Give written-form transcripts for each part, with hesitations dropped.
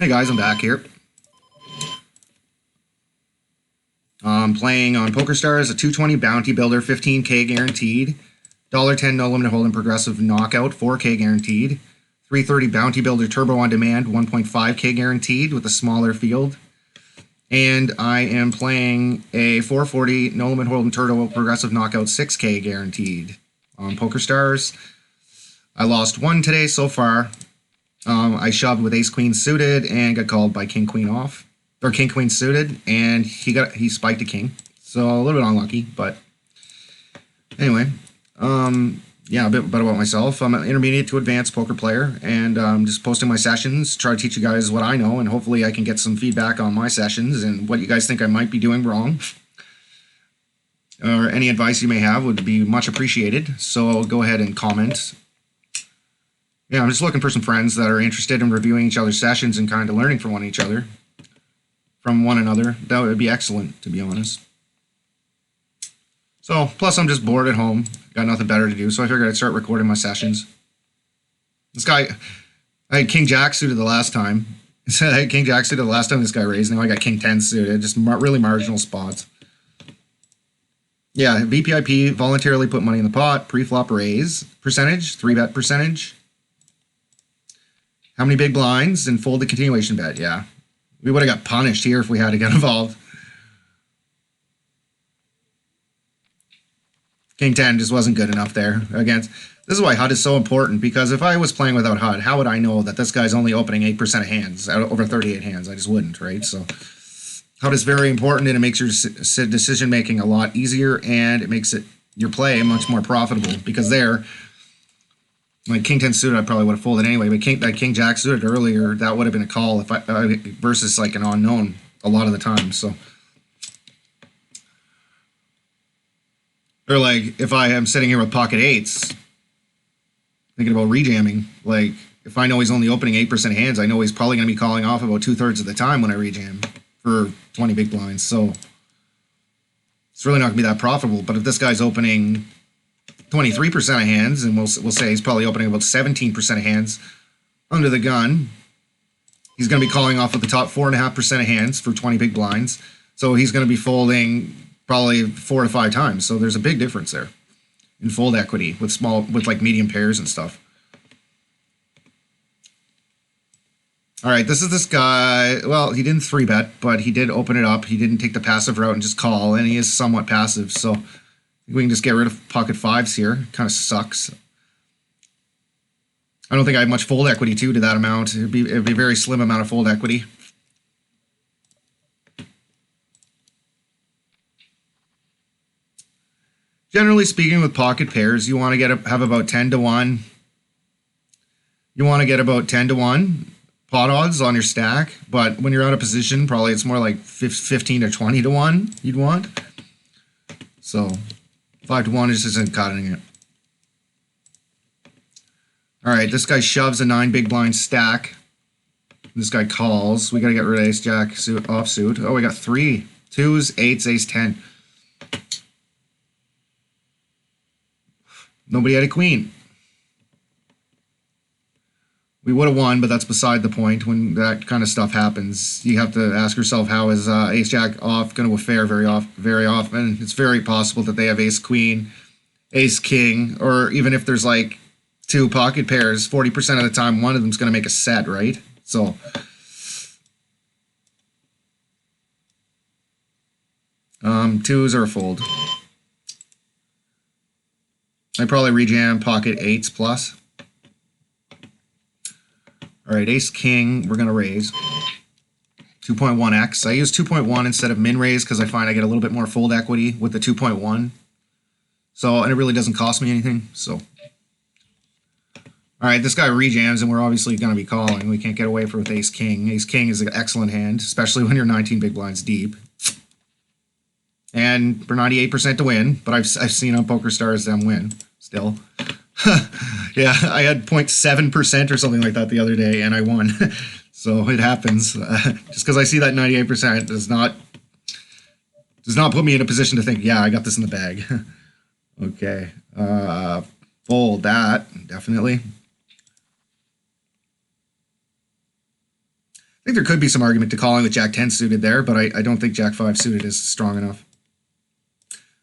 Hey guys, I'm back here. I'm playing on PokerStars, a 220 Bounty Builder, 15K guaranteed, $1.10 no limit hold and progressive knockout, 4K guaranteed, 330 Bounty Builder Turbo on demand, 1.5K guaranteed with a smaller field. And I am playing a 440 no limit hold and turbo progressive knockout, 6K guaranteed on PokerStars. I lost one today so far. I shoved with ace queen suited and got called by king queen off, or king queen suited, and he spiked a king, so a little bit unlucky. But anyway, yeah, a bit about myself. I'm an intermediate to advanced poker player, and just posting my sessions, try to teach you guys what I know, and hopefully I can get some feedback on my sessions and what you guys think I might be doing wrong, or any advice you may have would be much appreciated. So go ahead and comment. Yeah, I'm just looking for some friends that are interested in reviewing each other's sessions and kind of learning from one another. That would be excellent, to be honest. So, plus I'm just bored at home, got nothing better to do, so I figured I'd start recording my sessions. This guy, I had King Jack suited the last time. I had King Jack suited the last time this guy raised. Now I got King 10 suited, just really marginal spots. Yeah, VPIP, voluntarily put money in the pot, pre-flop raise percentage, 3-bet percentage. How many big blinds and fold the continuation bet? Yeah. We would have got punished here if we had to get involved. King 10 just wasn't good enough there against. This is why HUD is so important, because if I was playing without HUD, how would I know that this guy's only opening 8% of hands out of over 38 hands? I just wouldn't, right? So HUD is very important, and it makes your decision making a lot easier, and it makes your play much more profitable, because there, like King 10 suited, I probably would have folded anyway, but that King Jack suited earlier, that would have been a call if I versus like an unknown a lot of the time. So, or like if I am sitting here with pocket eights, thinking about rejamming, like if I know he's only opening 8% hands, I know he's probably going to be calling off about 2/3 of the time when I rejam for 20 big blinds. So it's really not going to be that profitable. But if this guy's opening 23% of hands, and we'll say he's probably opening about 17% of hands under the gun, he's going to be calling off with the top 4.5% of hands for 20 big blinds. So he's going to be folding probably 4 to 5 times. So there's a big difference there in fold equity with like medium pairs and stuff. All right, this is this guy. Well, he didn't 3-bet, but he did open it up. He didn't take the passive route and just call, and he is somewhat passive. So we can just get rid of pocket fives here. Kind of sucks. I don't think I have much fold equity too to that amount. It'd be a very slim amount of fold equity. Generally speaking, with pocket pairs, you want to have about 10 to 1. You want to get about 10 to 1 pot odds on your stack, but when you're out of position, probably it's more like 15 to 20 to 1 you'd want. So 5 to 1 just isn't cutting it. All right, this guy shoves a 9 big blind stack. This guy calls. We got to get rid of ace jack offsuit. Oh, we got 3 2s, 8s, ace 10. Nobody had a queen. We would have won, but that's beside the point. When that kind of stuff happens, you have to ask yourself, how is ace jack off going to fare very often? It's very possible that they have ace queen, ace king, or even if there's like 2 pocket pairs, 40% of the time one of them's going to make a set, right? So twos are a fold. I probably rejam pocket 8s plus. All right, ace king, we're going to raise 2.1x. I use 2.1 instead of min raise because I find I get a little bit more fold equity with the 2.1. So, and it really doesn't cost me anything. So, all right, this guy rejams, and we're obviously going to be calling. We can't get away with ace king. Ace king is an excellent hand, especially when you're 19 big blinds deep. And for 98% to win, but I've seen on PokerStars them win still. Yeah, I had 0.7% or something like that the other day, and I won. So it happens. Just because I see that 98% does not put me in a position to think, yeah, I got this in the bag. Okay, fold that definitely. think there could be some argument to calling with Jack 10 suited there, but I don't think Jack 5 suited is strong enough.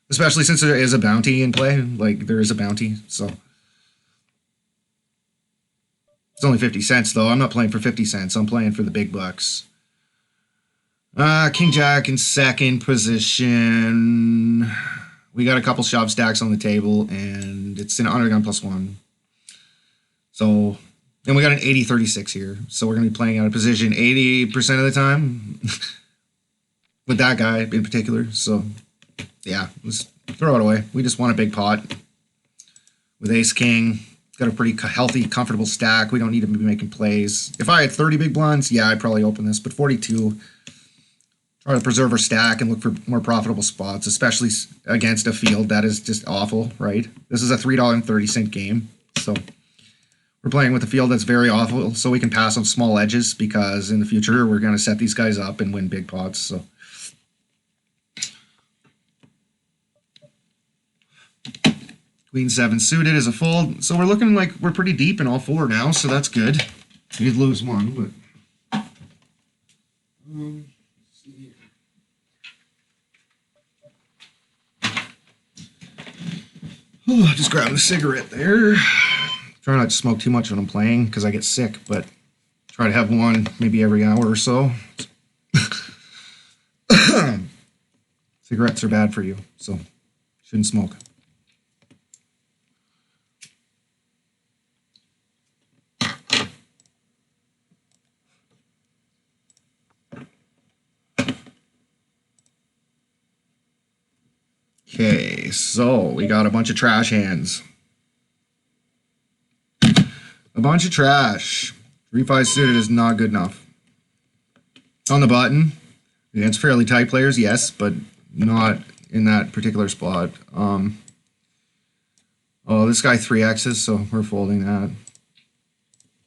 Especially since there is a bounty in play. Like, there is a bounty, so. It's only 50 cents, though. I'm not playing for 50 cents. I'm playing for the big bucks. King Jack in second position. We got a couple shove stacks on the table, and it's an undergun +1. So, and we got an 80-36 here. So we're going to be playing out of position 80% of the time. With that guy in particular. So, yeah, let's throw it away. We just want a big pot. With ace-king. Got a pretty healthy, comfortable stack. We don't need to be making plays. If I had 30 big blinds, yeah, I'd probably open this. But 42, try to preserve our stack and look for more profitable spots, especially against a field that is just awful, right? This is a $3.30 game. So we're playing with a field that's very awful, so we can pass on small edges because in the future we're going to set these guys up and win big pots. So. Queen 7 suited is a fold. So we're looking like we're pretty deep in all four now, so that's good. We did lose one, but... let's see here. Just grabbing a cigarette there. Try not to smoke too much when I'm playing, because I get sick, but try to have one maybe every hour or so. Cigarettes are bad for you, so shouldn't smoke. Okay, so we got a bunch of trash hands. A bunch of trash. 3-5 suited is not good enough. On the button, against fairly tight players, yes, but not in that particular spot. Oh, this guy 3Xs, so we're folding that.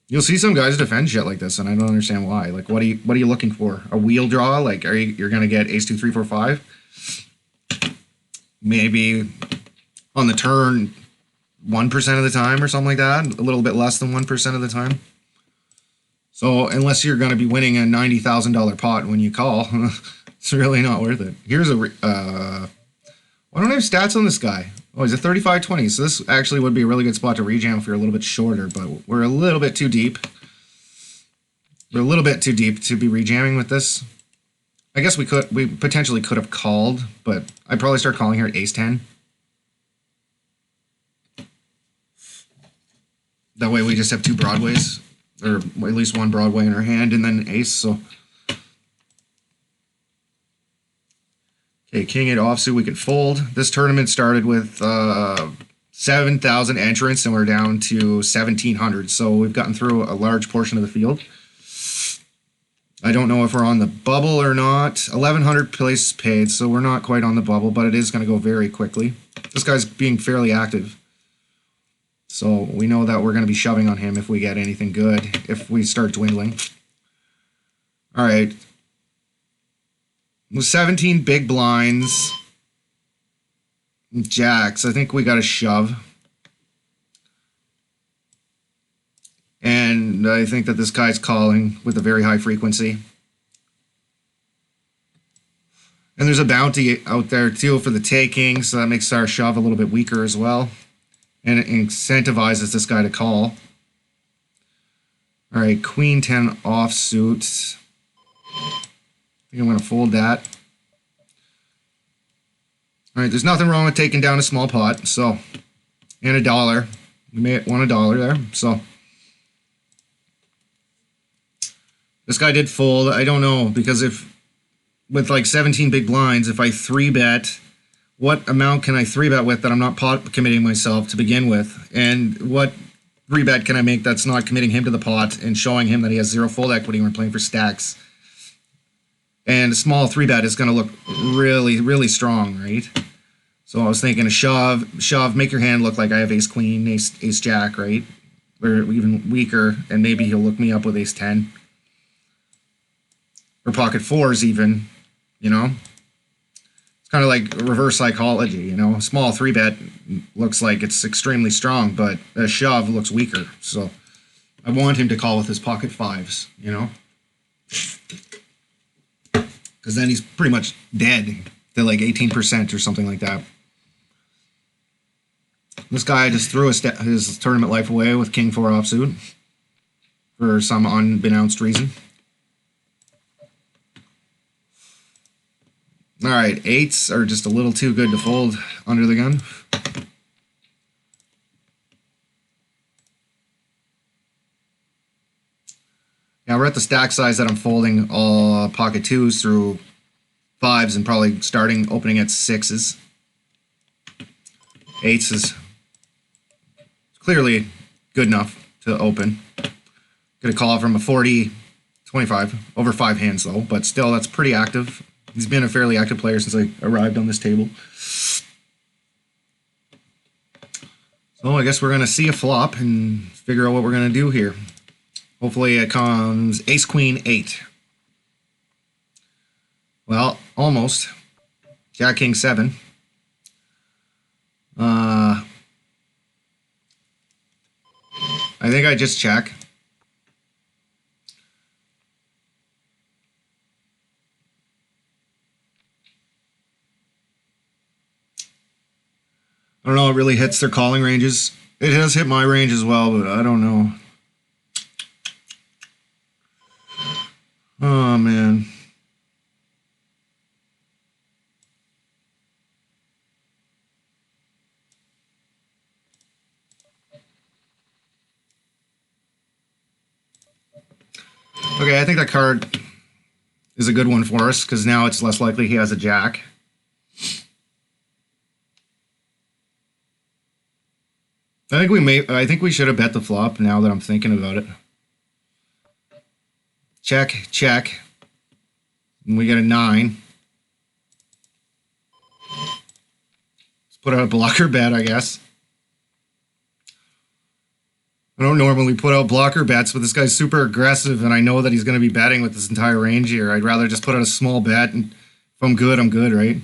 You'll see some guys defend shit like this, and I don't understand why. Like, what are you looking for? A wheel draw? Like, you're gonna get ace 2 3 4 5? Maybe on the turn 1% of the time or something like that. A little bit less than 1% of the time. So unless you're going to be winning a $90,000 pot when you call, it's really not worth it. Here's a... why don't I have stats on this guy? Oh, he's a 35-20. So this actually would be a really good spot to rejam if you're a little bit shorter. But we're a little bit too deep. We're a little bit too deep to be rejamming with this. I guess we potentially could have called, but I'd probably start calling here at ace 10. That way we just have two broadways, or at least one broadway in our hand, and then an ace, so. Okay, king 8 offsuit, we can fold. This tournament started with 7,000 entrants, and we're down to 1,700, so we've gotten through a large portion of the field. I don't know if we're on the bubble or not. 1,100 places paid, so we're not quite on the bubble, but it is going to go very quickly. This guy's being fairly active. So we know that we're going to be shoving on him if we get anything good, if we start dwindling. All right. With 17 big blinds, jacks, I think we got to shove. And I think that this guy's calling with a very high frequency. And there's a bounty out there too for the taking, so that makes our shove a little bit weaker as well. And it incentivizes this guy to call. All right, queen 10 offsuit. I think I'm going to fold that. All right, there's nothing wrong with taking down a small pot, so. And $1. We may have won $1 there, so. This guy did fold. I don't know, because if, with like 17 big blinds, if I 3-bet, what amount can I 3-bet with that I'm not pot committing myself to begin with? And what 3-bet can I make that's not committing him to the pot and showing him that he has 0 fold equity when we're playing for stacks? And a small 3-bet is going to look really, really strong, right? So I was thinking a shove, make your hand look like I have ace-queen, ace-jack, right? Or even weaker, and maybe he'll look me up with ace-10. Or pocket 4s even, you know? It's kind of like reverse psychology, you know? A small 3-bet looks like it's extremely strong, but a shove looks weaker. So I want him to call with his pocket 5s, you know? Because then he's pretty much dead to like 18% or something like that. This guy just threw his tournament life away with King 4 offsuit for some unbeknownst reason. All right, 8s are just a little too good to fold under the gun. Now we're at the stack size that I'm folding all pocket 2s through 5s and probably opening at 6s. 8s is clearly good enough to open. Gonna call from a 40-25 over 5 hands though, but still that's pretty active. He's been a fairly active player since I arrived on this table. So I guess we're gonna see a flop and figure out what we're gonna do here. Hopefully it comes Ace Queen 8. Well, almost. Jack King 7. I think I just check. I don't know, it really hits their calling ranges. It has hit my range as well, but I don't know. Oh, man. Okay, I think that card is a good one for us, because now it's less likely he has a jack. I think we should have bet the flop now that I'm thinking about it. Check, check. And we get a 9. Let's put out a blocker bet, I guess. I don't normally put out blocker bets, but this guy's super aggressive, and I know that he's going to be betting with this entire range here. I'd rather just put out a small bet, and if I'm good, right?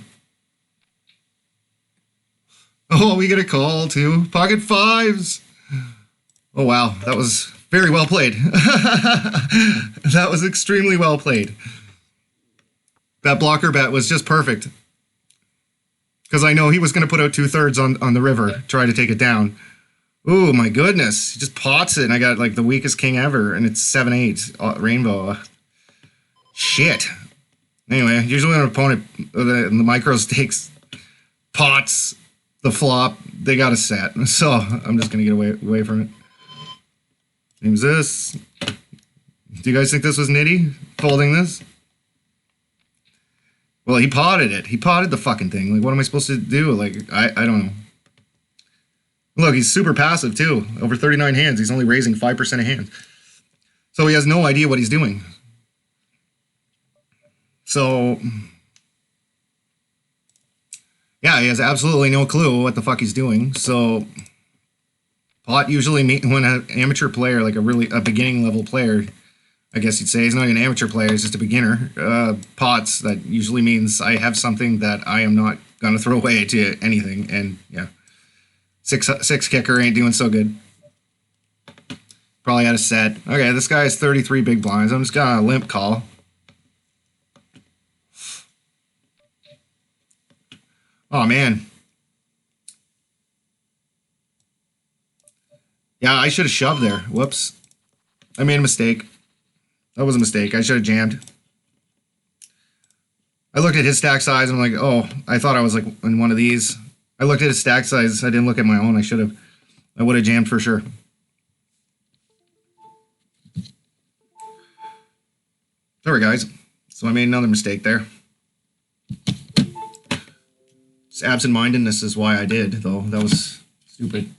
Oh, we get a call, too. Pocket 5s. Oh, wow. That was very well played. That was extremely well played. That blocker bet was just perfect. Because I know he was going to put out 2/3 on the river, try to take it down. Oh, my goodness. He just pots it, and I got, like, the weakest king ever, and it's 7-8 rainbow. Shit. Anyway, usually when an opponent, the micro-stakes pots the flop, they got a set. So I'm just going to get away from it. Name's this. Do you guys think this was nitty, folding this? Well, he potted it. He potted the fucking thing. Like, what am I supposed to do? Like, I don't know. Look, he's super passive, too. Over 39 hands. He's only raising 5% of hands. So he has no idea what he's doing. So, yeah, he has absolutely no clue what the fuck he's doing. So, pot usually, when an amateur player, like a beginning level player, I guess you'd say, he's not an amateur player, he's just a beginner, pots, that usually means I have something that I am not going to throw away to anything. And, yeah. Six kicker ain't doing so good. Probably had a set. Okay, this guy has 33 big blinds. I'm just gonna limp call. Oh, man. Yeah, I should have shoved there. Whoops. I made a mistake. That was a mistake. I should have jammed. I looked at his stack size and I'm like, oh, I thought I was like in one of these. I looked at his stack size. I didn't look at my own. I would have jammed for sure. Sorry, guys. So I made another mistake there. This absent-mindedness is why I did, though. That was stupid.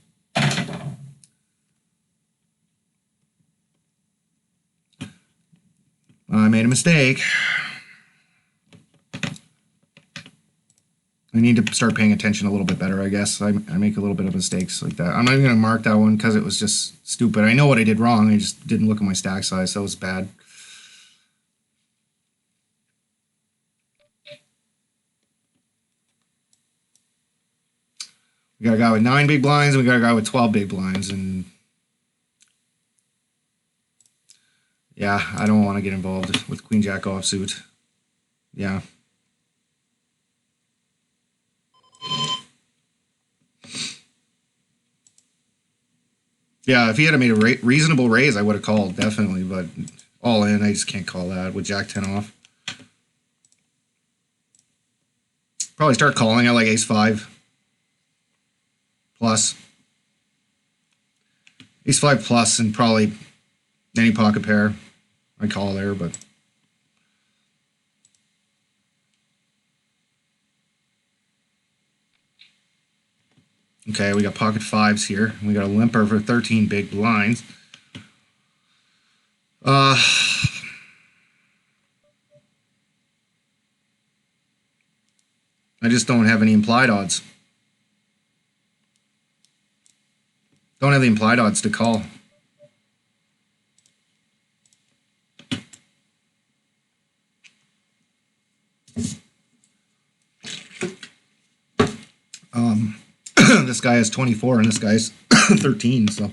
I made a mistake. I need to start paying attention a little bit better, I guess. I make a little bit of mistakes like that. I'm not even going to mark that one because it was just stupid. I know what I did wrong. I just didn't look at my stack size. That was bad. We got a guy with 9 big blinds, and we got a guy with 12 big blinds. And Yeah, I don't want to get involved with Queen Jack offsuit. Yeah. Yeah, if he had made a reasonable raise, I would have called, definitely. But all in, I just can't call that with Jack 10 off. Probably start calling at like ace 5 plus. Ace 5 plus and probably any pocket pair. I call there, but... Okay, we got pocket 5s here. We got a limper for 13 big blinds. I just don't have any implied odds. Don't have the implied odds to call. This guy has 24 and this guy's 13, so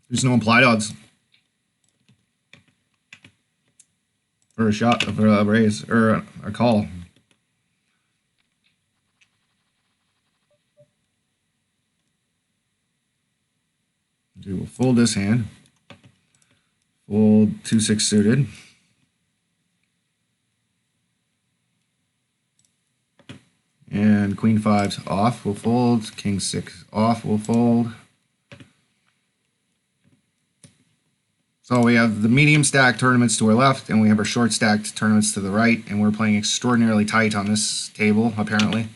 there's no implied odds for a shot, for a raise, or a call. Okay, we'll fold this hand. Fold 2-6 suited. And Queen 5's off, we'll fold. King 6 off, we'll fold. So we have the medium stack tournaments to our left, and we have our short stacked tournaments to the right, and we're playing extraordinarily tight on this table, apparently.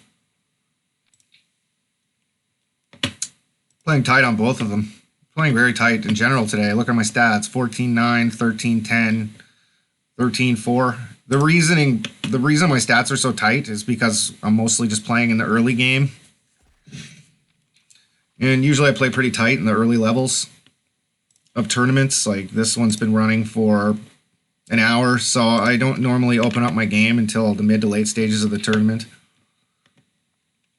Playing tight on both of them. Playing very tight in general today. Look at my stats, 14-9, 13-10, 13-4. The reason my stats are so tight is because I'm mostly just playing in the early game. And usually I play pretty tight in the early levels of tournaments. Like this one's been running for an hour, so I don't normally open up my game until the mid to late stages of the tournament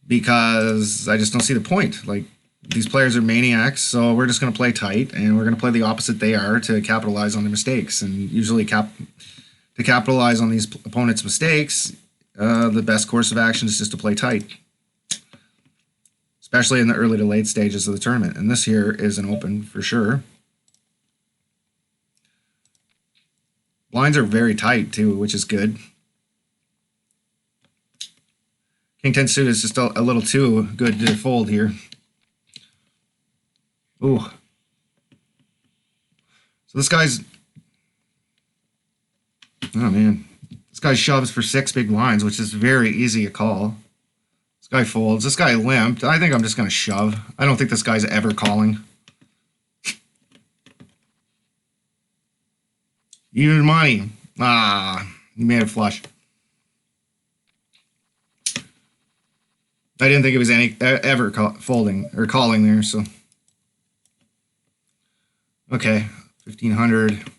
because I just don't see the point. Like these players are maniacs, so we're just going to play tight and we're going to play the opposite they are to capitalize on their mistakes. And usually to capitalize on these opponents' mistakes, the best course of action is just to play tight, especially in the early to late stages of the tournament. And this here is an open for sure. Blinds are very tight too, which is good. King 10 suit is just a little too good to fold here. Ooh. So this guy's... Oh, man. This guy shoves for 6 big blinds, which is very easy a call. This guy folds. This guy limped. I think I'm just going to shove. I don't think this guy's ever calling. Even money. Ah, he made a flush. I didn't think it was ever folding or calling there, so. Okay, 1,500.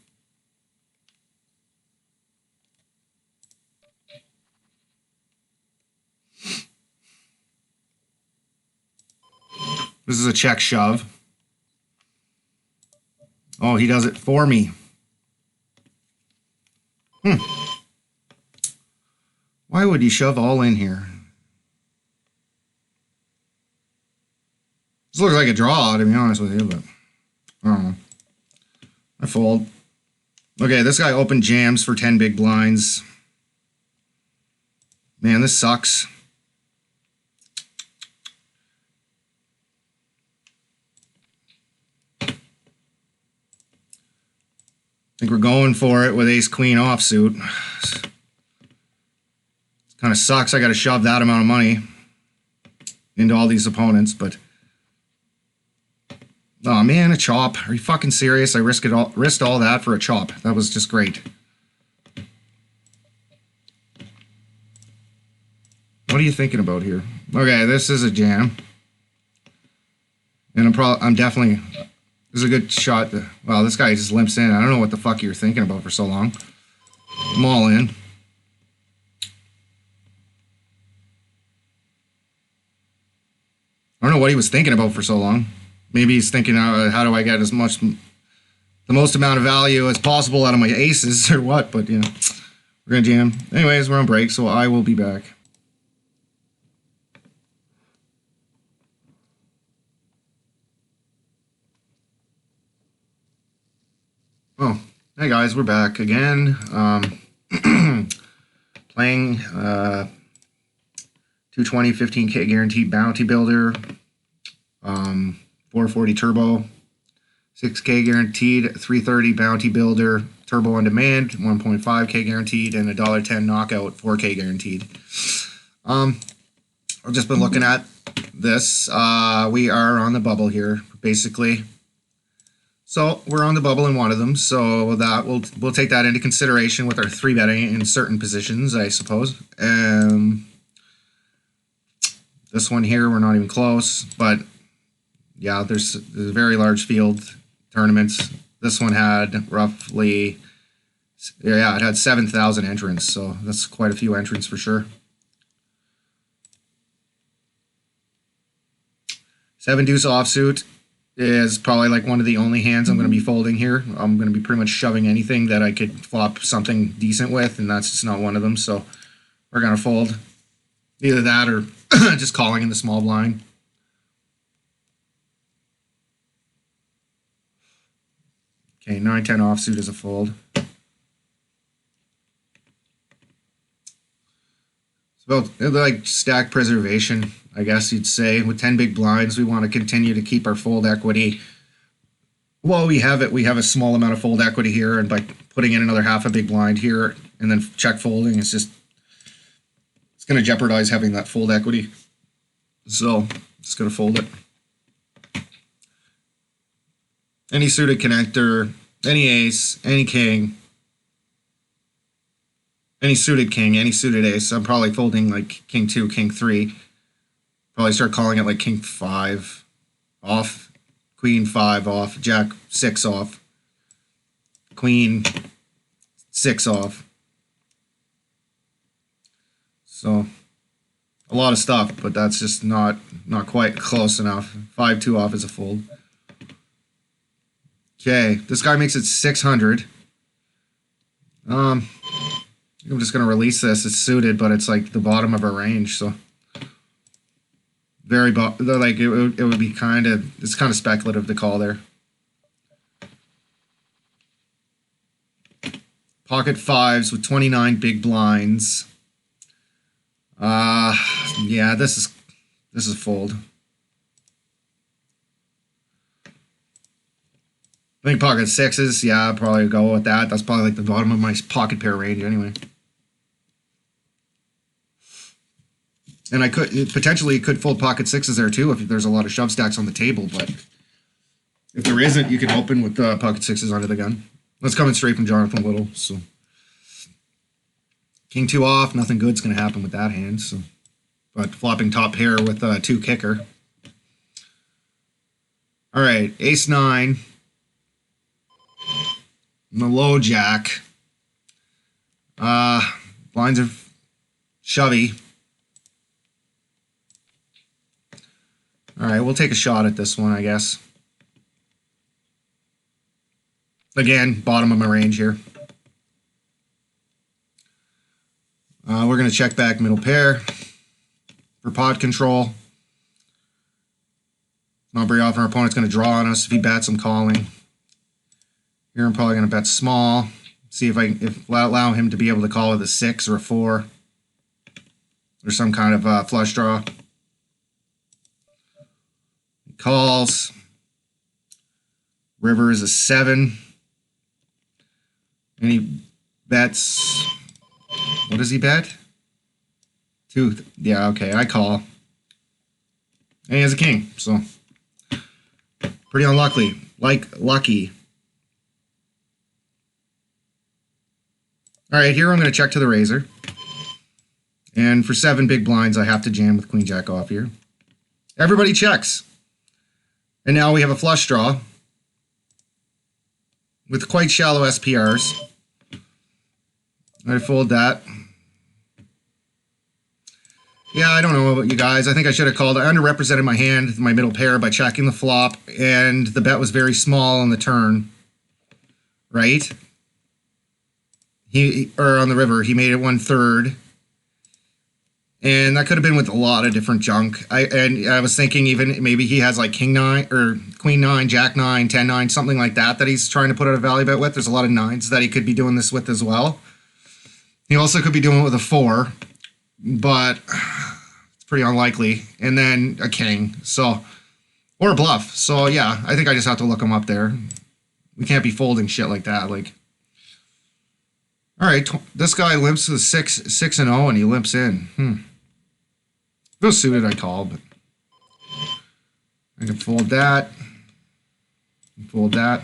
This is a check shove. Oh, he does it for me. Why would he shove all in here? This looks like a draw, to be honest with you, but I don't know. I fold. Okay, this guy opened jams for 10 big blinds. Man, this sucks. I think we're going for it with ace-queen offsuit. It kind of sucks. I got to shove that amount of money into all these opponents, but... Oh, man, a chop. Are you fucking serious? I risked all that for a chop. That was just great. What are you thinking about here? Okay, this is a jam. And I'm definitely... This is a good shot. Wow, this guy just limps in. I don't know what the fuck you were thinking about for so long. I'm all in. I don't know what he was thinking about for so long. Maybe he's thinking, how do I get as much the most amount of value as possible out of my aces or what, but you know, we're gonna jam. Anyways, we're on break, so I will be back. Oh, hey guys, we're back again. Playing 220 15K guaranteed bounty builder, 440 turbo, 6K guaranteed, 330 bounty builder, turbo on demand, 1.5K guaranteed, and $1.10 knockout, 4K guaranteed. I've just been looking at this. We are on the bubble here, basically. So we're on the bubble in one of them, so that we'll take that into consideration with our 3-betting in certain positions, I suppose. This one here, we're not even close, but yeah, there's a very large field tournaments. This one had roughly, yeah, it had 7,000 entrants, so that's quite a few entrants for sure. 7 deuce offsuit is probably like one of the only hands I'm going to be folding here. I'm going to be pretty much shoving anything that I could flop something decent with, and that's just not one of them, so we're going to fold. Either that or just calling in the small blind. Okay, 9-10 offsuit is a fold. Well, like stack preservation, I guess you'd say. With 10 big blinds, we want to continue to keep our fold equity. Well, we have it. We have a small amount of fold equity here, and by putting in another half a big blind here and then check folding, it's going to jeopardize having that fold equity. So, just going to fold it. Any suited connector, any ace, any king, any suited king, any suited ace. I'm probably folding like king 2, king 3. Probably start calling it like king 5 off, queen 5 off, jack 6 off, queen 6 off. So a lot of stuff, but that's just not quite close enough. 5-2 off is a fold. Okay, this guy makes it 600. I'm just gonna release this. It's suited, but it's like the bottom of our range, so very like it would be it's kind of speculative to call there. Pocket 5s with 29 big blinds. Yeah, this is a fold. I think pocket 6s, yeah, I'd probably go with that. That's probably like the bottom of my pocket pair range anyway. And I could potentially fold pocket 6s there too if there's a lot of shove stacks on the table, but if there isn't, you can open with pocket 6s under the gun. That's coming straight from Jonathan Little, so king 2 off, nothing good's gonna happen with that hand, so but flopping top pair with 2 kicker. All right, ace 9. And the low jack. Blinds are shovey. All right, we'll take a shot at this one, I guess. Again, bottom of my range here. We're going to check back middle pair for pot control. Not very often our opponent's going to draw on us. If he bets, I'm calling. Here I'm probably going to bet small. See if allow him to be able to call with a 6 or a 4. Or some kind of flush draw. He calls. River is a 7. And he bets. What does he bet? 2. Yeah, okay, I call. And he has a king, so pretty unlucky. Lucky. All right, here I'm going to check to the razor. And for 7 big blinds, I have to jam with queen jack off here. Everybody checks. And now we have a flush draw with quite shallow SPRs. I fold that. Yeah, I don't know about you guys. I think I should have called. I underrepresented my hand, my middle pair, by checking the flop, and the bet was very small on the turn. right? Or on the river, he made it 1/3. And that could have been with a lot of different junk. I was thinking even maybe he has like King 9 or Queen 9, Jack 9, 10 9, something like that he's trying to put out a value bet with. There's a lot of 9s that he could be doing this with as well. He also could be doing it with a 4, but it's pretty unlikely. And then a King, so, or a bluff. So yeah, I think I just have to look him up there. We can't be folding shit like that. Like, all right, this guy limps with 6-0, and he limps in. If it was suited, I call, but I can fold that. Fold that.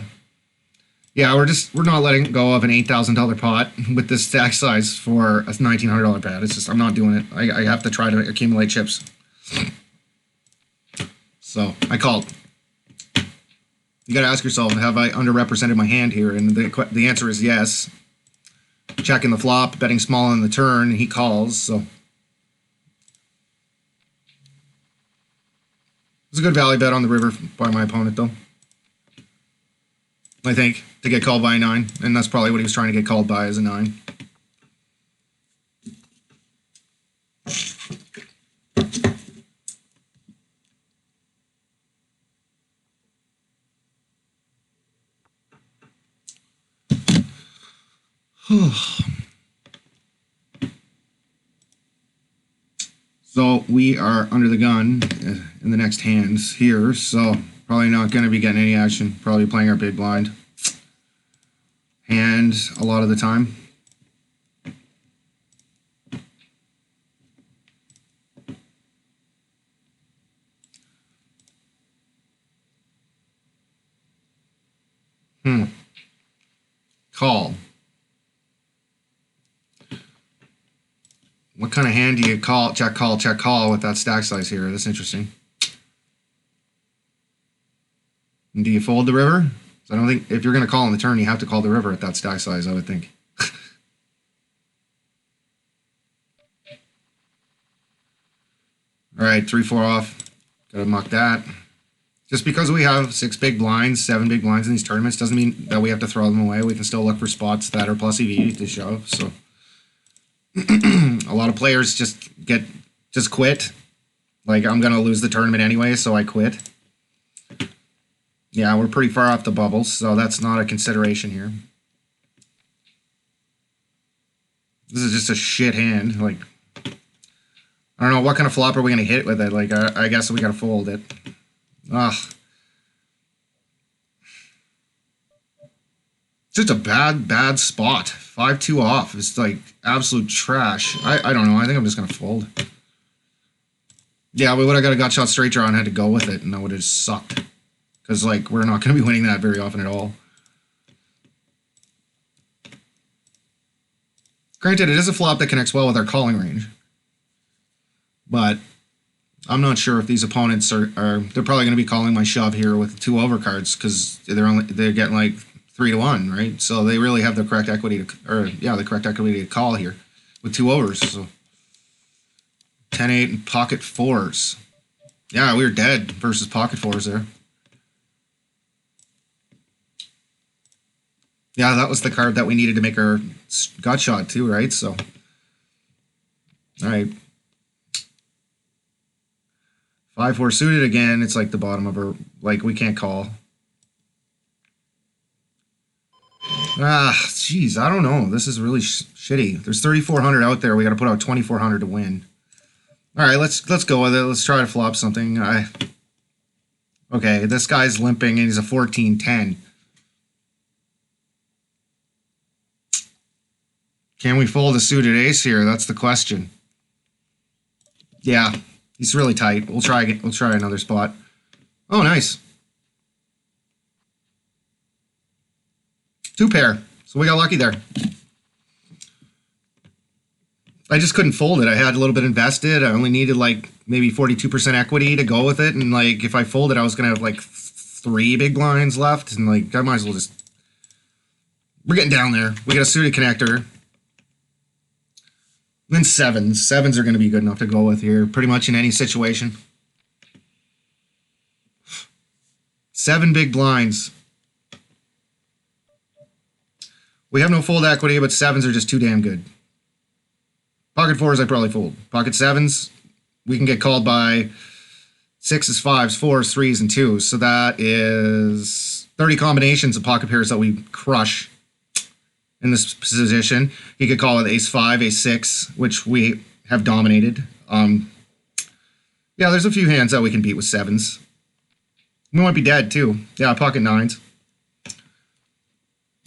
Yeah, we're not letting go of an $8,000 pot with this stack size for a $1,900 bet. It's just I'm not doing it. I have to try to accumulate chips. So I called. You got to ask yourself, have I underrepresented my hand here? And the answer is yes. Checking the flop, betting small on the turn, he calls, so. It's a good value bet on the river by my opponent, though. I think, to get called by a 9, and that's probably what he was trying to get called by as a 9. So we are under the gun in the next hands here, so probably not going to be getting any action. Probably playing our big blind hand a lot of the time. Call. What kind of hand do you call, check call with that stack size here? That's interesting. And do you fold the river? So I don't think, if you're going to call on the turn, you have to call the river at that stack size, I would think. All right, 3-4 off. Gotta muck that. Just because we have 6 big blinds, 7 big blinds in these tournaments doesn't mean that we have to throw them away. We can still look for spots that are plus EV to shove, so. A lot of players just quit. Like, I'm gonna lose the tournament anyway, so I quit. Yeah, we're pretty far off the bubbles, so that's not a consideration here. This is just a shit hand. Like, I don't know, what kind of flop are we gonna hit with it? Like, I guess we gotta fold it. Ugh. Just a bad spot. 5-2 off. It's like absolute trash. I don't know. I think I'm just going to fold. Yeah, we would have got a gut shot straight draw and had to go with it, and that would have just sucked. Because, like, we're not going to be winning that very often at all. Granted, it is a flop that connects well with our calling range. But I'm not sure if these opponents they're probably going to be calling my shove here with 2 overcards because they're getting like 3-1, right? So they really have the correct equity the correct equity to call here with 2 overs. So 10-8 and pocket 4s. Yeah, we were dead versus pocket 4s there. Yeah, that was the card that we needed to make our gut shot too, right? So, all right. 5-4 suited again. It's like the bottom of her. Like, we can't call. Ah, jeez, I don't know. This is really shitty. There's 3,400 out there. We got to put out 2,400 to win. All right, let's go with it. Let's try to flop something. Okay, this guy's limping, and he's a 14-10. Can we fold a suited ace here? That's the question. Yeah, he's really tight. We'll try again. We'll try another spot. Oh, nice. 2 pair. So we got lucky there. I just couldn't fold it. I had a little bit invested. I only needed like maybe 42% equity to go with it. And like if I folded, I was going to have like 3 big blinds left. And like I might as well just... We're getting down there. We got a suited connector. And then 7s. 7s are going to be good enough to go with here. Pretty much in any situation. 7 big blinds. We have no fold equity, but sevens are just too damn good. Pocket fours, I probably fold. Pocket sevens, we can get called by sixes, fives, fours, threes, and twos. So that is 30 combinations of pocket pairs that we crush in this position. He could call it ace five, ace six, which we have dominated. Yeah, there's a few hands that we can beat with sevens. We might be dead too. Yeah, pocket nines.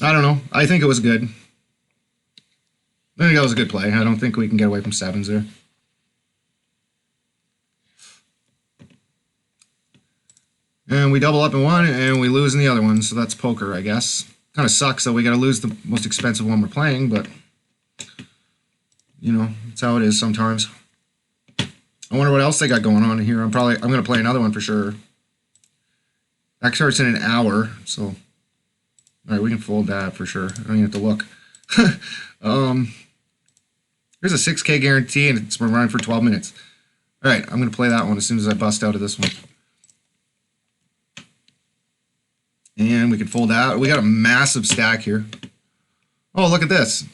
I don't know. I think it was good. I think that was a good play. I don't think we can get away from sevens there. And we double up in one, and we lose in the other one, so that's poker, I guess. Kind of sucks that we got to lose the most expensive one we're playing, but, you know, that's how it is sometimes. I wonder what else they got going on here. I'm going to play another one for sure. That starts in an hour, so... All right, we can fold that for sure. I don't even have to look. Here's a 6K guarantee, and it's been running for 12 minutes. All right, I'm going to play that one as soon as I bust out of this one. And we can fold out. We got a massive stack here. Oh, look at this.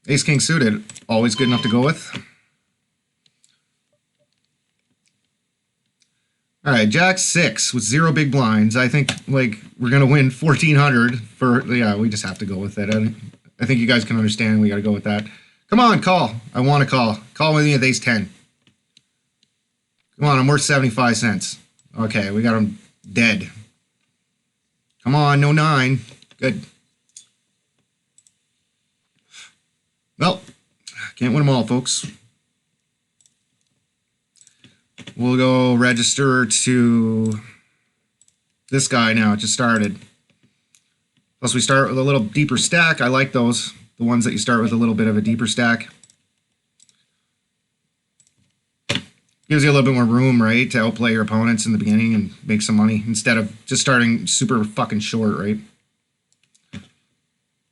Ace King suited. Always good enough to go with. All right, Jack 6 with 0 big blinds. I think, like, we're going to win 1,400 for... Yeah, we just have to go with it. I think you guys can understand we got to go with that. Come on, call. I want to call. Call with me with ace 10. Come on, I'm worth 75 cents. Okay, we got him dead. Come on, no 9. Good. Well, can't win them all, folks. We'll go register to this guy now. It just started. Plus, we start with a little deeper stack. I like those. The ones that you start with a little bit of a deeper stack. Gives you a little bit more room, right, to outplay your opponents in the beginning and make some money instead of just starting super fucking short, right?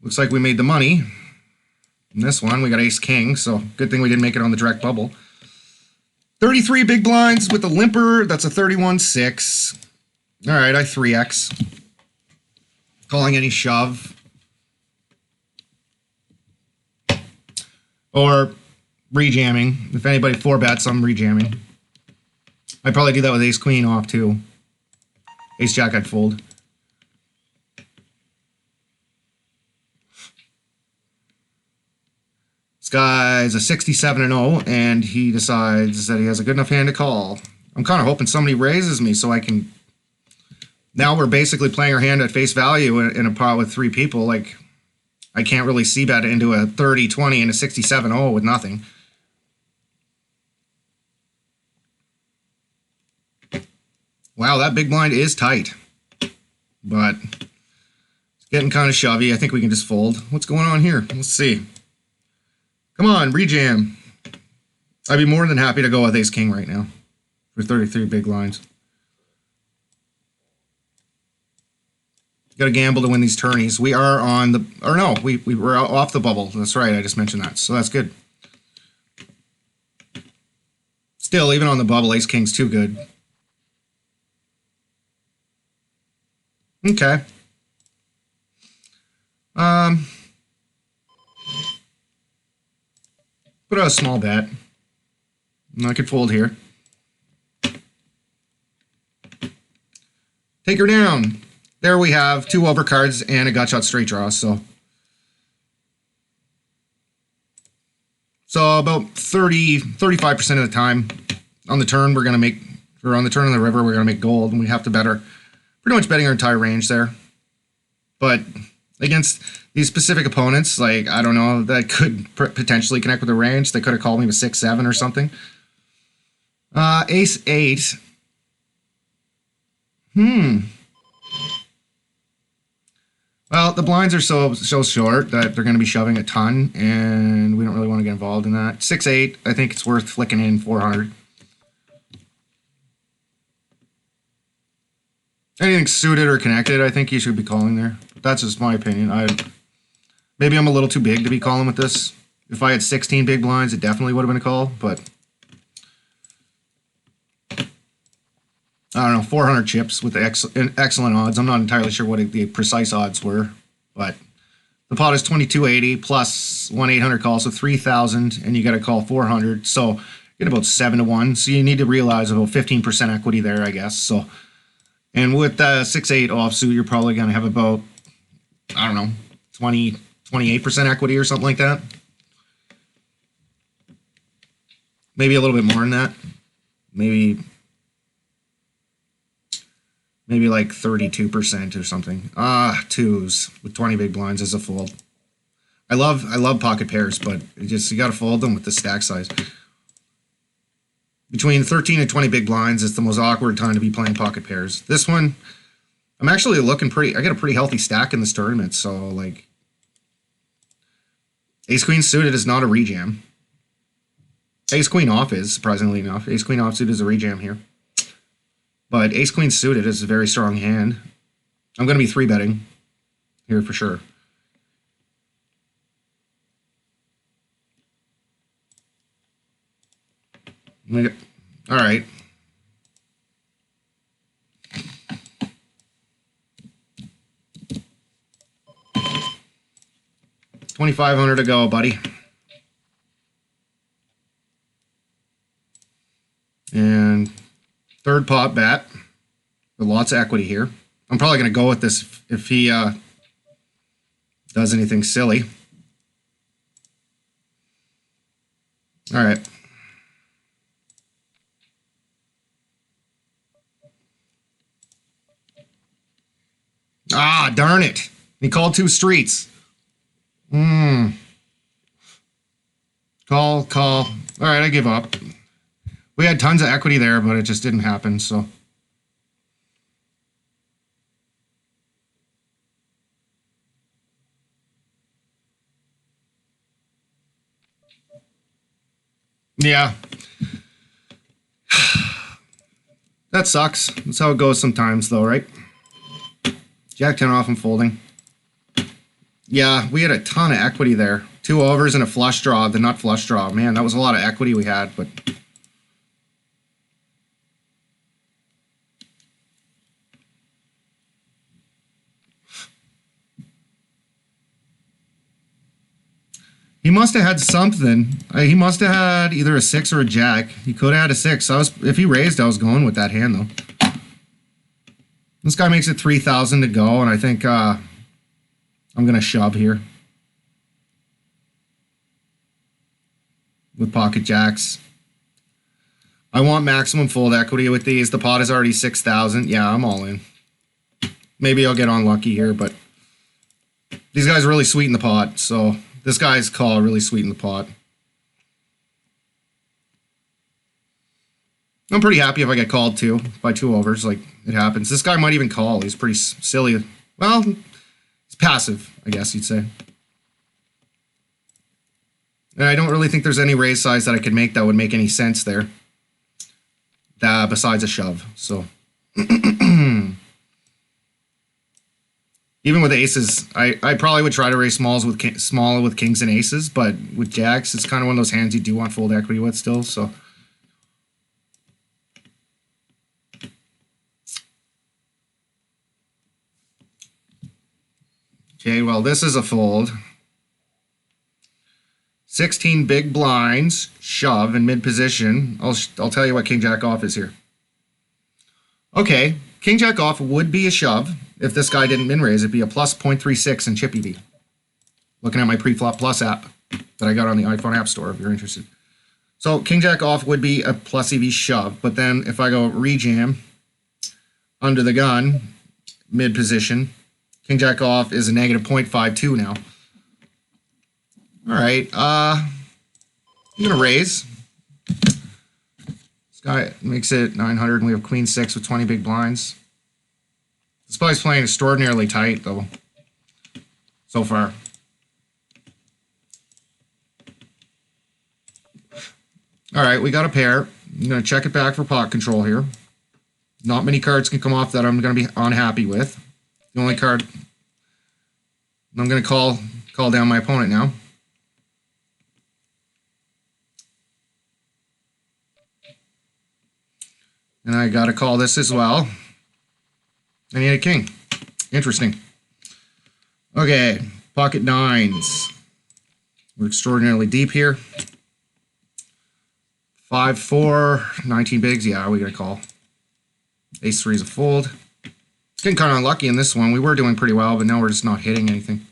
Looks like we made the money. In this one, we got ace king, so good thing we didn't make it on the direct bubble. 33 big blinds with a limper. That's a 31-6. All right, I 3x. Calling any shove. Or rejamming. If anybody 4-bets, I'm rejamming. I'd probably do that with ace queen off too. Ace jack I'd fold. This guy's a 67-0, and he decides that he has a good enough hand to call. I'm kind of hoping somebody raises me so I can... Now we're basically playing our hand at face value in a pot with 3 people. Like, I can't really c-bet into a 30-20 and a 67-0 with nothing. Wow, that big blind is tight. But it's getting kind of shovey. I think we can just fold. What's going on here? Let's see. Come on, rejam. I'd be more than happy to go with ace king right now for 33 big blinds. Got to gamble to win these tourneys. We are on the... Or no, we were off the bubble. That's right, I just mentioned that. So that's good. Still, even on the bubble, ace king's too good. Okay. Put out a small bet. I could fold here. Take her down. There we have 2 overcards and a gut shot straight draw. So about 35% of the time on the turn we're gonna make, or on the turn of the river we're gonna make gold, and we have to bet our pretty much betting our entire range there. But against these specific opponents, like, I don't know, that could potentially connect with the range. They could have called me with 6-7 or something. Ace 8. Well, the blinds are so short that they're going to be shoving a ton, and we don't really want to get involved in that. 6-8, I think it's worth flicking in 400. Anything suited or connected, I think you should be calling there. But that's just my opinion. Maybe I'm a little too big to be calling with this. If I had 16 big blinds, it definitely would have been a call, but I don't know, 400 chips with excellent odds. I'm not entirely sure what the precise odds were, but The pot is 2280 plus 1-800 call, so 3,000, and you got to call 400. So you get about 7-1. So you need to realize about 15% equity there, I guess. So, and with 6-8 offsuit, you're probably going to have about, I don't know, 28% equity or something like that. Maybe a little bit more than that. Maybe like 32% or something. Twos with 20 big blinds is a fold. I love pocket pairs, but you got to fold them with the stack size. Between 13 and 20 big blinds, it's the most awkward time to be playing pocket pairs. This one, I'm actually looking pretty. I got a pretty healthy stack in this tournament, so like, ace queen suited is not a rejam. Ace queen off is, surprisingly enough. Ace queen offsuit is a rejam here. But ace queen suited is a very strong hand. I'm going to be 3-betting here for sure. All right. $2,500 to go, buddy. And third pot bet with lots of equity here. I'm probably going to go with this if he does anything silly. All right. Ah, darn it. He called 2 streets. Call. All right, I give up. We had tons of equity there, but it just didn't happen, so. Yeah. That sucks. That's how it goes sometimes, though, right? Jack 10 off and folding. Yeah, we had a ton of equity there. 2 overs and a flush draw, the nut flush draw. Man, that was a lot of equity we had, but... He must have had something. He must have had either a 6 or a jack. He could have had a 6. If he raised, I was going with that hand, though. This guy makes it 3,000 to go, and I think I'm going to shove here. With pocket jacks. I want maximum fold equity with these. The pot is already 6,000. Yeah, I'm all in. Maybe I'll get unlucky here, but these guys really sweeten the pot, so... This guy's call really sweetened the pot. I'm pretty happy if I get called too by 2 overs. Like, it happens. This guy might even call. He's pretty silly. Well, he's passive, I guess you'd say. And I don't really think there's any raise size that I could make that would make any sense there. Besides a shove. So... Even with aces, I probably would try to raise smaller with kings and aces, but with jacks, it's kind of one of those hands you do want fold equity with still, so. Okay, well, this is a fold. 16 big blinds, shove in mid position. I'll tell you what king jack off is here. Okay, king jack off would be a shove. If this guy didn't min raise, it'd be a plus 0.36 in Chippy V. Looking at my Preflop Plus app that I got on the iPhone App Store if you're interested. So king jack off would be a plus EV shove, but then if I go rejam under the gun, mid position, king jack off is a negative 0.52 now. All right, I'm gonna raise. This guy makes it 900, and we have queen 6 with 20 big blinds. This guy's playing extraordinarily tight, though, so far. All right, we got a pair. I'm going to check it back for pot control here. Not many cards can come off that I'm going to be unhappy with. The only card... I'm going to call down my opponent now. And I got to call this as well. I need a king. Interesting. Okay, Pocket nines. We're extraordinarily deep here. 5-4, 19 bigs. Yeah, we got a call. Ace 3 is a fold. It's getting kind of unlucky in this one. We were doing pretty well, but now we're just not hitting anything.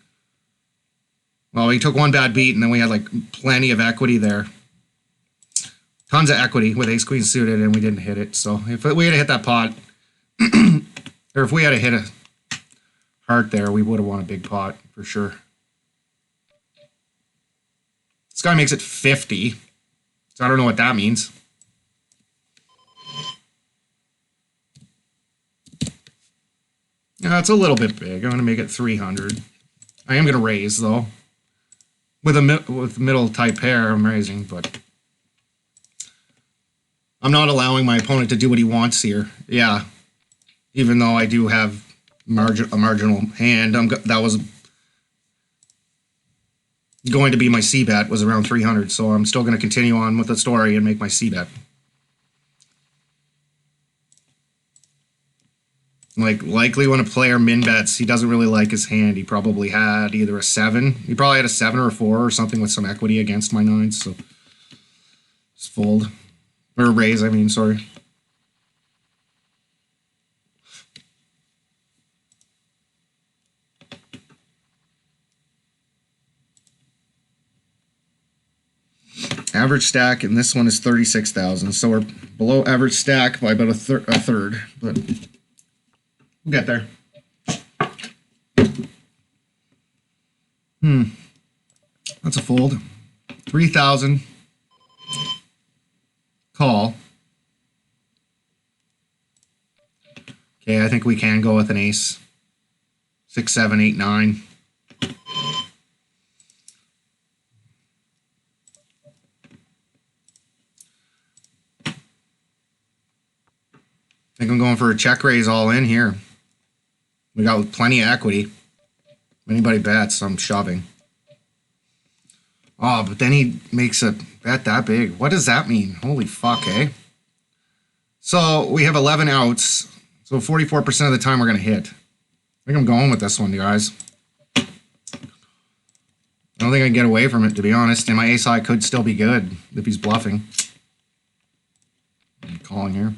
Well, we took one bad beat, and then we had like plenty of equity there. Tons of equity with ace queen suited, and we didn't hit it. So if we had hit that pot, or if we had hit a heart there, we would have won a big pot for sure. This guy makes it 50. So I don't know what that means. Yeah, it's a little bit big. I'm going to make it 300. I am going to raise, though. With middle type pair, I'm raising, but I'm not allowing my opponent to do what he wants here. Yeah, even though I do have a marginal hand, that was going to be my C-bet, was around 300, so I'm still going to continue on with the story and make my C-bet. Like, likely when a player min-bets, he doesn't really like his hand. He probably had either a 7. He probably had a 7 or a 4 or something with some equity against my 9s, so just fold. Or raise, I mean, sorry. Average stack, and this one is 36,000, so we're below average stack by about a third, but we'll get there. That's a fold. 3,000. Call. Okay, I think we can go with an ace. 6, 7, 8, 9. I think I'm going for a check raise all in here. We got plenty of equity. If anybody bets, I'm shoving. Oh, but then he makes a bet that big. What does that mean? Holy fuck, eh? So we have 11 outs. So 44% of the time we're going to hit. I think I'm going with this one, you guys. I don't think I can get away from it, to be honest. And my ace high could still be good if he's bluffing. I'm calling here.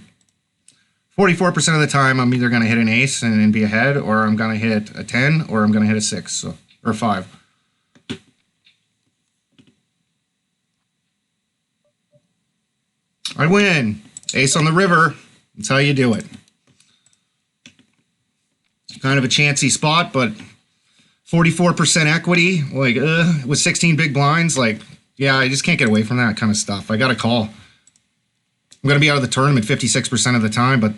44% of the time, I'm either going to hit an ace and be ahead, or I'm going to hit a 10, or I'm going to hit a 6, so, or 5. I win. Ace on the river. That's how you do it. It's kind of a chancy spot, but 44% equity, like, with 16 big blinds, like, yeah, I just can't get away from that kind of stuff. I got to call. I'm going to be out of the tournament 56% of the time, but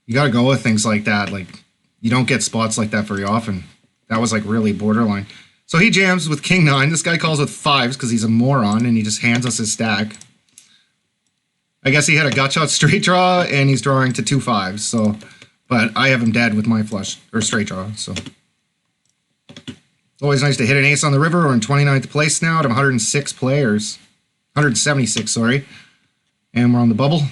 you got to go with things like that. Like, you don't get spots like that very often. That was, like, really borderline. So he jams with king 9. This guy calls with 5s because he's a moron, and he just hands us his stack. I guess he had a gut shot straight draw, and he's drawing to 2 5s. So, but I have him dead with my flush, or straight draw, so. It's always nice to hit an ace on the river. We're in 29th place now out of 106 players. 176, sorry. And we're on the bubble.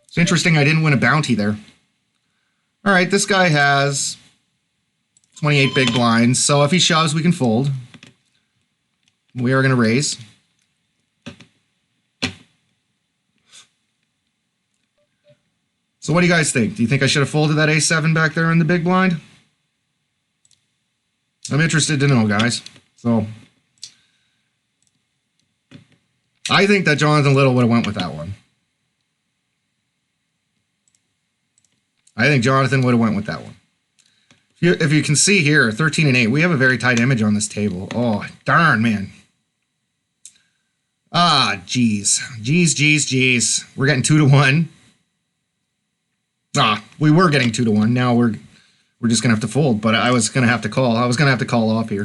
It's interesting I didn't win a bounty there. All right, this guy has 28 big blinds, so if he shoves, we can fold. We are going to raise. So what do you guys think? Do you think I should have folded that A7 back there in the big blind? I'm interested to know, guys. So I think that Jonathan Little would have went with that one. I think Jonathan would have went with that one. If you can see here, 13 and 8, we have a very tight image on this table. Oh, darn, man. Ah, jeez. Jeez. We're getting 2 to 1. Ah, we were getting 2 to 1. Now we're just going to have to fold, but I was going to have to call. I was going to have to call off here.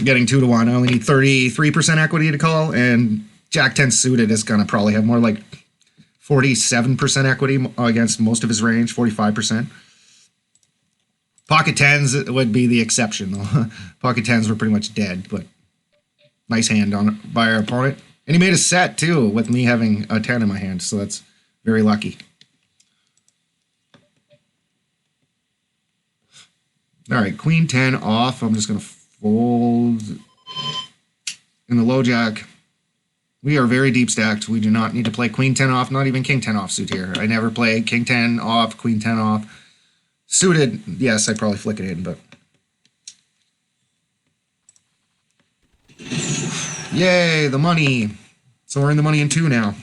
Getting 2 to 1. I only need 33% equity to call, and Jack 10 suited is going to probably have more like 47% equity against most of his range, 45%. Pocket 10s would be the exception, though. Pocket 10s were pretty much dead, but nice hand on it by our opponent. And he made a set, too, with me having a 10 in my hand, so that's very lucky. All right, queen 10 off. I'm just going to fold in the low jack. We are very deep stacked. We do not need to play queen 10 off, not even king 10 off suit here. I never play king 10 off, queen 10 off. Suited, yes, I probably flick it in, but... Yay, the money. So we're in the money in 2 now.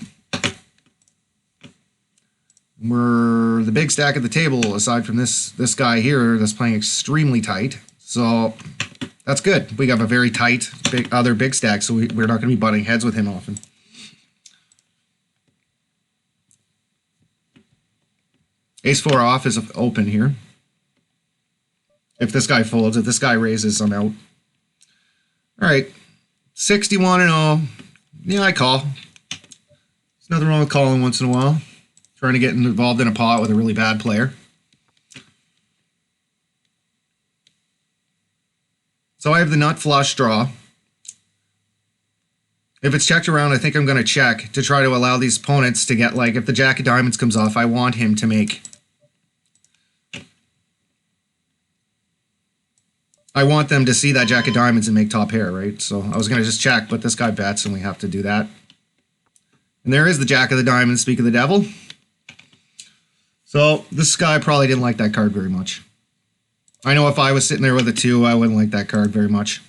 We're the big stack at the table, aside from this guy here that's playing extremely tight. So that's good. We have a very tight other big stack, so we're not going to be butting heads with him often. Ace 4 off is open here. If this guy folds, if this guy raises, I'm out. All right, 61-0. Yeah, I call. There's nothing wrong with calling once in a while. Trying to get involved in a pot with a really bad player. So I have the nut flush draw. If it's checked around, I think I'm going to check to try to allow these opponents to get, like, if the jack of diamonds comes off, I want him to make... I want them to see that jack of diamonds and make top pair, right? So I was going to just check, but this guy bets and we have to do that. And there is the jack of the diamonds, speak of the devil. So this guy probably didn't like that card very much. I know if I was sitting there with a 2, I wouldn't like that card very much.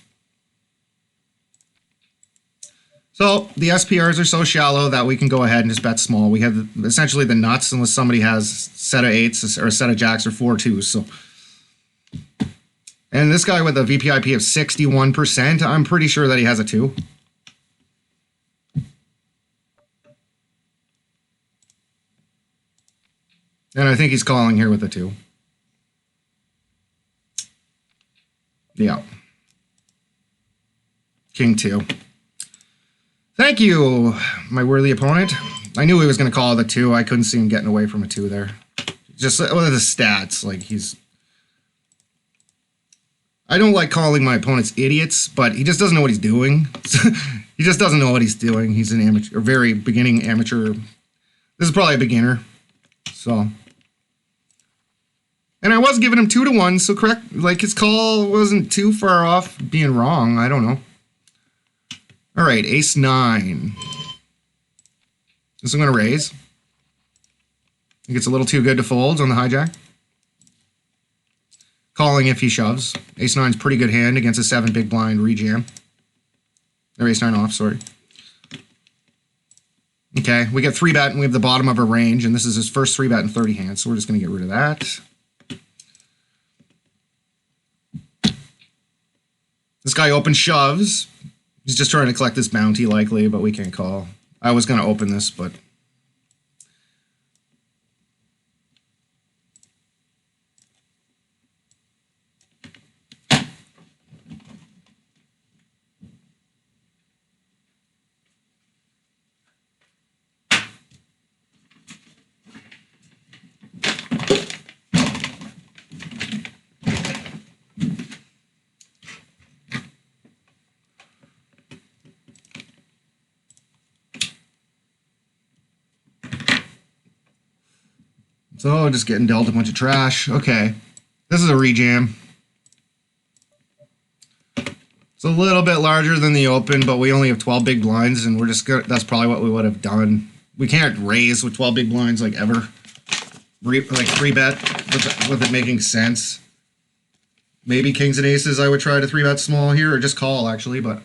So the SPRs are so shallow that we can go ahead and just bet small. We have essentially the nuts unless somebody has a set of 8s or a set of jacks or 4 2s. So, and this guy with a VPIP of 61%, I'm pretty sure that he has a 2. And I think he's calling here with a 2. Yeah. King 2. Thank you, my worthy opponent. I knew he was going to call the 2. I couldn't see him getting away from a 2 there. Just what are the stats? Like he's... I don't like calling my opponents idiots, but he just doesn't know what he's doing. He just doesn't know what he's doing. He's an amateur, a very beginning amateur. This is probably a beginner. So... And I was giving him 2-1, so correct, like his call wasn't too far off being wrong. I don't know. All right, ace 9. This I'm going to raise. I think it's a little too good to fold on the hijack. Calling if he shoves. Ace 9's pretty good hand against a 7 big blind rejam. Or ace 9 off, sorry. Okay, we get 3-bet and we have the bottom of our range, and this is his first 3-bet in 30 hands, so we're just going to get rid of that. This guy open shoves. He's just trying to collect this bounty likely, but we can't call. I was going to open this, but... So, just getting dealt a bunch of trash. Okay. This is a rejam. It's a little bit larger than the open, but we only have 12 big blinds, and we're just good. That's probably what we would have done. We can't raise with 12 big blinds, like, ever. Like, 3-bet with it making sense. Maybe kings and aces I would try to 3-bet small here, or just call, actually, but...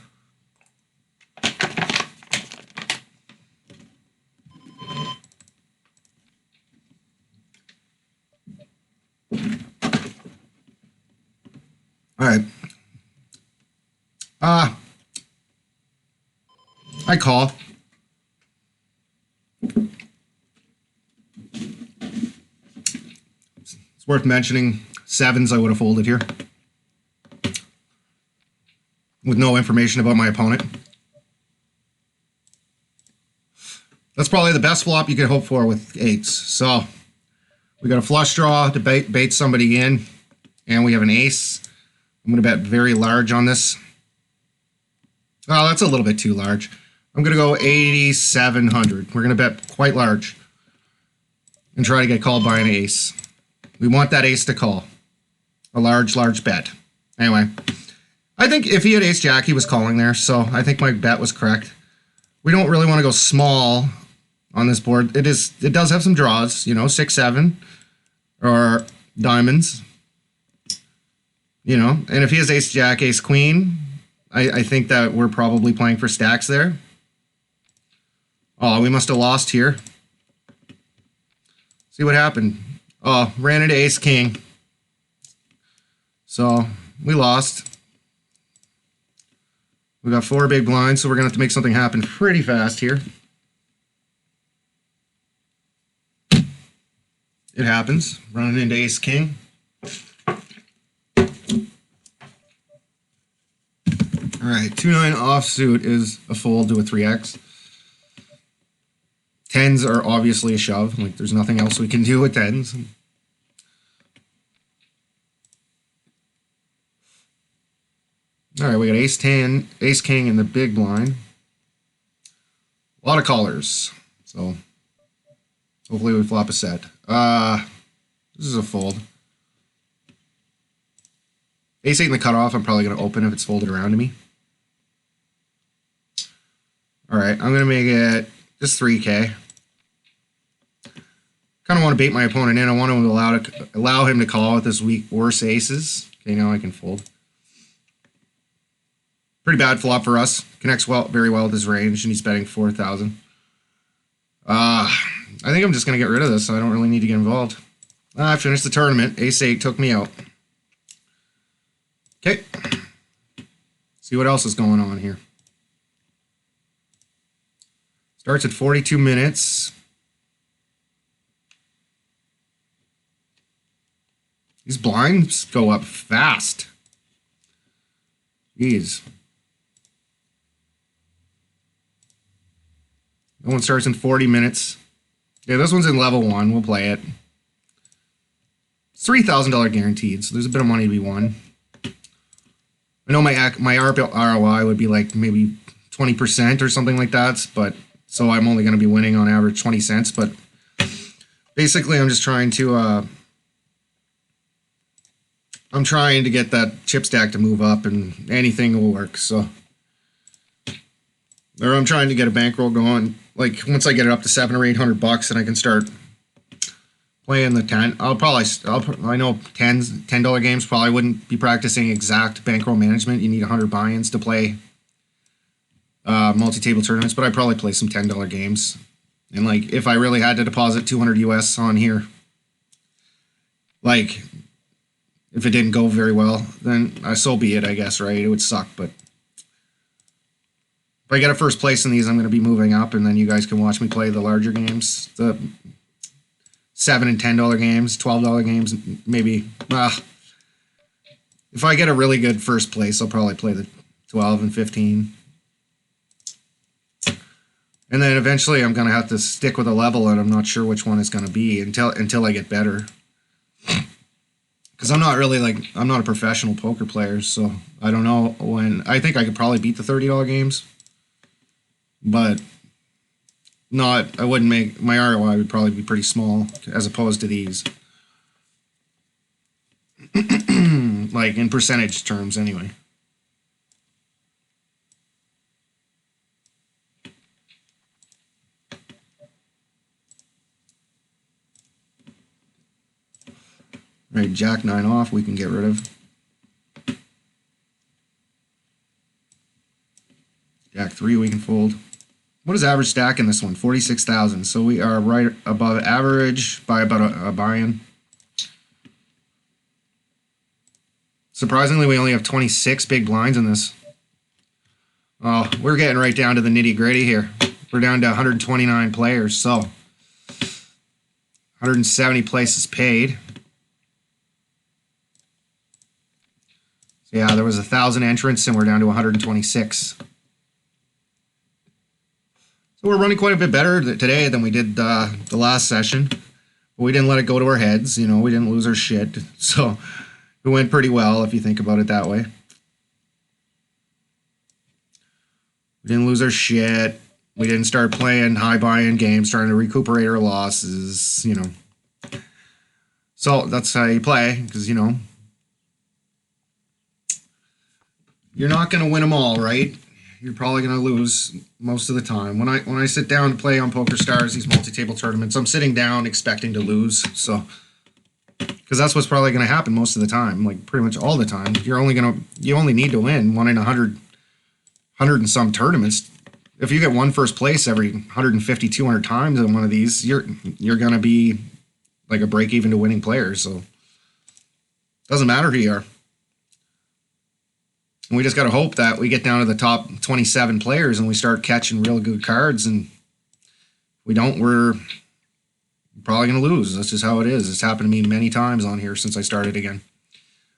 All right. I call. It's worth mentioning, 7s I would have folded here. With no information about my opponent. That's probably the best flop you could hope for with 8s. So, we got a flush draw to bait somebody in. And we have an ace. I'm going to bet very large on this. Oh, that's a little bit too large. I'm going to go 8,700. We're going to bet quite large. And try to get called by an ace. We want that ace to call. a large bet. Anyway, I think if he had ace-jack, he was calling there, so I think my bet was correct. We don't really want to go small on this board. It does have some draws, you know, 6-7 or diamonds, you know. And if he has ace-jack, ace-queen, I think that we're probably playing for stacks there. Oh, we must have lost here. See what happened. Oh, ran into ace-king. So we lost. We got 4 big blinds, so we're going to have to make something happen pretty fast here. It happens. Running into ace-king. All right, 2-9 offsuit is a fold to a 3x. 10s are obviously a shove. Like, there's nothing else we can do with 10s. All right, we got ace-10, ace-king in the big blind. A lot of callers. So, hopefully we flop a set. This is a fold. Ace-8 in the cutoff, I'm probably going to open if it's folded around to me. All right, I'm going to make it just 3K. Kind of want to bait my opponent in. I want to allow him to call with his weak worse aces. Okay, now I can fold. Pretty bad flop for us. Connects very well with his range, and he's betting 4,000. I think I'm just going to get rid of this. I don't really need to get involved. I finished the tournament. Ace-8 took me out. Okay. See what else is going on here. Starts at 42 minutes. These blinds go up fast. Jeez. That one starts in 40 minutes. Yeah, this one's in level 1. We'll play it. It's $3,000 guaranteed, so there's a bit of money to be won. I know my ROI would be like maybe 20% or something like that, but so I'm only going to be winning on average 20 cents. But basically, I'm just trying to get that chip stack to move up, and anything will work. So, or I'm trying to get a bankroll going. Like once I get it up to $700 or $800, and I can start playing the 10. I know $10 games probably wouldn't be practicing exact bankroll management. You need 100 buy-ins to play multi-table tournaments, but I'd probably play some $10 games. And like if I really had to deposit 200 US on here, like if it didn't go very well, then so be it, I guess, right? It would suck, but if I get a first place in these, I'm going to be moving up, and then you guys can watch me play the larger games, the $7 and $10 games, $12 games, maybe. If I get a really good first place, I'll probably play the 12 and 15. And then eventually I'm going to have to stick with a level, and I'm not sure which one it's going to be until I get better. Because I'm not a professional poker player, so I don't know when. I think I could probably beat the $30 games, but I wouldn't make, my ROI would probably be pretty small as opposed to these. Like in percentage terms anyway. Right, Jack 9 off, we can get rid of. Jack 3 we can fold. What is average stack in this one? 46,000. So we are right above average by about a buy-in. Surprisingly, we only have 26 big blinds in this. Oh, we're getting right down to the nitty-gritty here. We're down to 129 players, so 170 places paid. So yeah, there was 1,000 entrants, and we're down to 126. So we're running quite a bit better today than we did the last session. But we didn't let it go to our heads, you know, we didn't lose our shit. So it went pretty well if you think about it that way. We didn't lose our shit. We didn't start playing high buy-in games, trying to recuperate our losses, you know. So that's how you play, because, you know, you're not going to win them all, right? You're probably going to lose most of the time. When I sit down to play on PokerStars, these multi-table tournaments, I'm sitting down expecting to lose. So, because that's what's probably going to happen most of the time, like pretty much all the time. You only need to win 1 in 100 and some tournaments. If you get one first place every 150, 200 times in one of these, you're going to be like a break even to winning player. So, doesn't matter who you are. And we just got to hope that we get down to the top 27 players and we start catching real good cards. And if we don't, we're probably going to lose. That's just how it is. It's happened to me many times on here since I started again.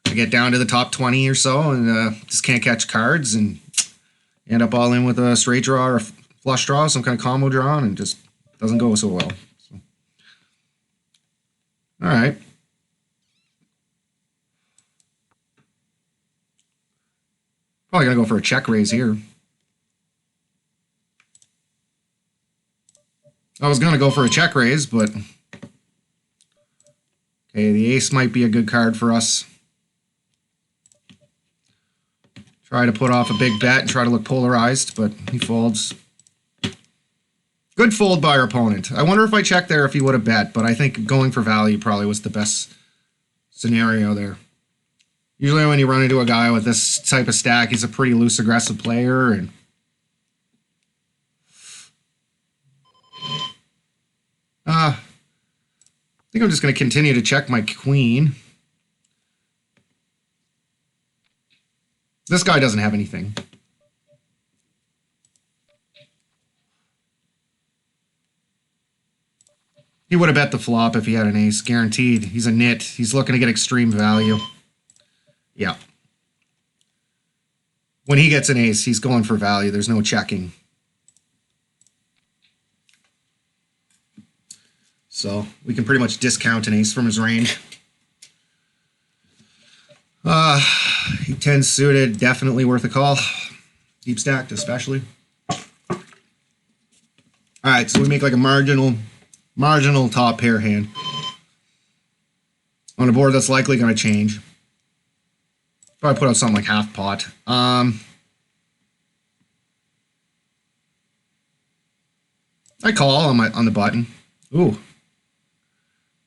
I get down to the top 20 or so and just can't catch cards and end up all in with a straight draw or a flush draw, some kind of combo draw, and it just doesn't go so well. So. All right. Probably going to go for a check raise here. I was going to go for a check raise, but okay, the ace might be a good card for us. Try to put off a big bet and try to look polarized, but he folds. Good fold by our opponent. I wonder if I checked there if he would have bet, but I think going for value probably was the best scenario there. Usually when you run into a guy with this type of stack, he's a pretty loose, aggressive player. And I think I'm just going to continue to check my queen. This guy doesn't have anything. He would have bet the flop if he had an ace, guaranteed. He's a nit. He's looking to get extreme value. Yeah. When he gets an ace, he's going for value. There's no checking. So we can pretty much discount an ace from his range. He 10 suited, definitely worth a call. Deep stacked, especially. All right, so we make like a marginal top pair hand on a board that's likely going to change. Probably put out something like half pot. I call on the button. Ooh.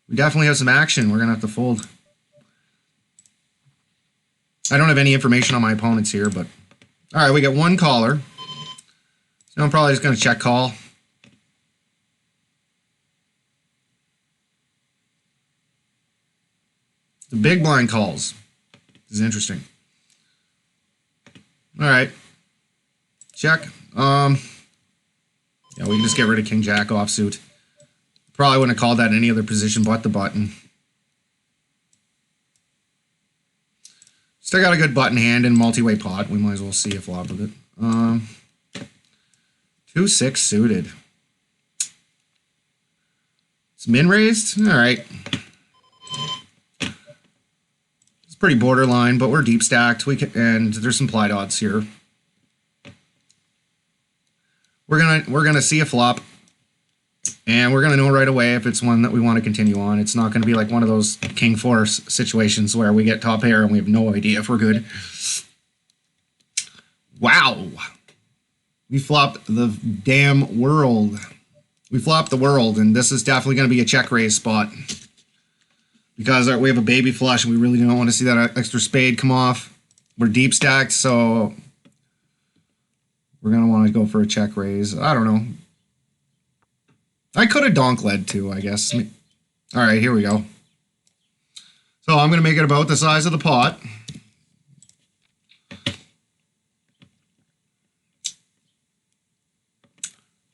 We definitely have some action. We're going to have to fold. I don't have any information on my opponents here, but... Alright, we got one caller. So I'm probably just going to check call. The big blind calls. This is interesting. Alright. Check. Yeah, we can just get rid of King Jack offsuit. Probably wouldn't have called that in any other position but the button. Still got a good button hand and multi-way pot. We might as well see a flop with it. 2-6 suited. It's min raised? Alright. It's pretty borderline, but we're deep stacked. And there's some implied odds here. We're gonna see a flop. And we're going to know right away if it's one that we want to continue on. It's not going to be like one of those King 4 situations where we get top pair and we have no idea if we're good. Wow. We flopped the damn world. We flopped the world, and this is definitely going to be a check raise spot. Because we have a baby flush, and we really don't want to see that extra spade come off. We're deep stacked, so we're going to want to go for a check raise. I don't know. I could have donk led too, I guess. All right, here we go. So I'm going to make it about the size of the pot.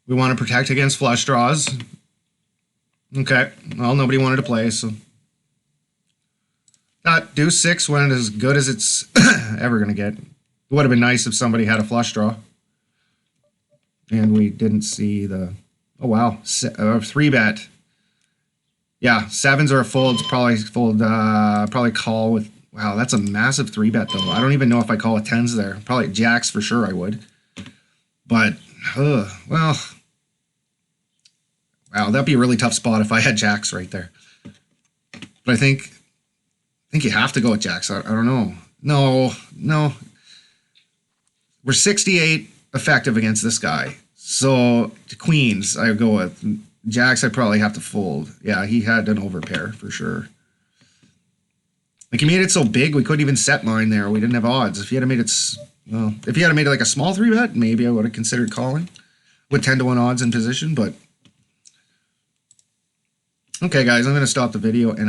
We want to protect against flush draws. Okay, well, nobody wanted to play, so that deuce 6 went as good as it's ever going to get. It would have been nice if somebody had a flush draw. And we didn't see the... Oh, wow. 3-bet. Yeah, 7s are a fold. Probably call with... Wow, that's a massive 3-bet, though. I don't even know if I call with 10s there. Probably jacks for sure I would. But, well... Wow, that'd be a really tough spot if I had jacks right there. But I think you have to go with jacks. I don't know. No. We're 68 effective against this guy. So queens, I go with. Jacks, I probably have to fold. Yeah, he had an overpair for sure. Like, he made it so big, we couldn't even set mine there. We didn't have odds. If he had made it, well, if he had made it like a small 3-bet, maybe I would have considered calling with 10-1 odds in position. But okay, guys, I'm going to stop the video and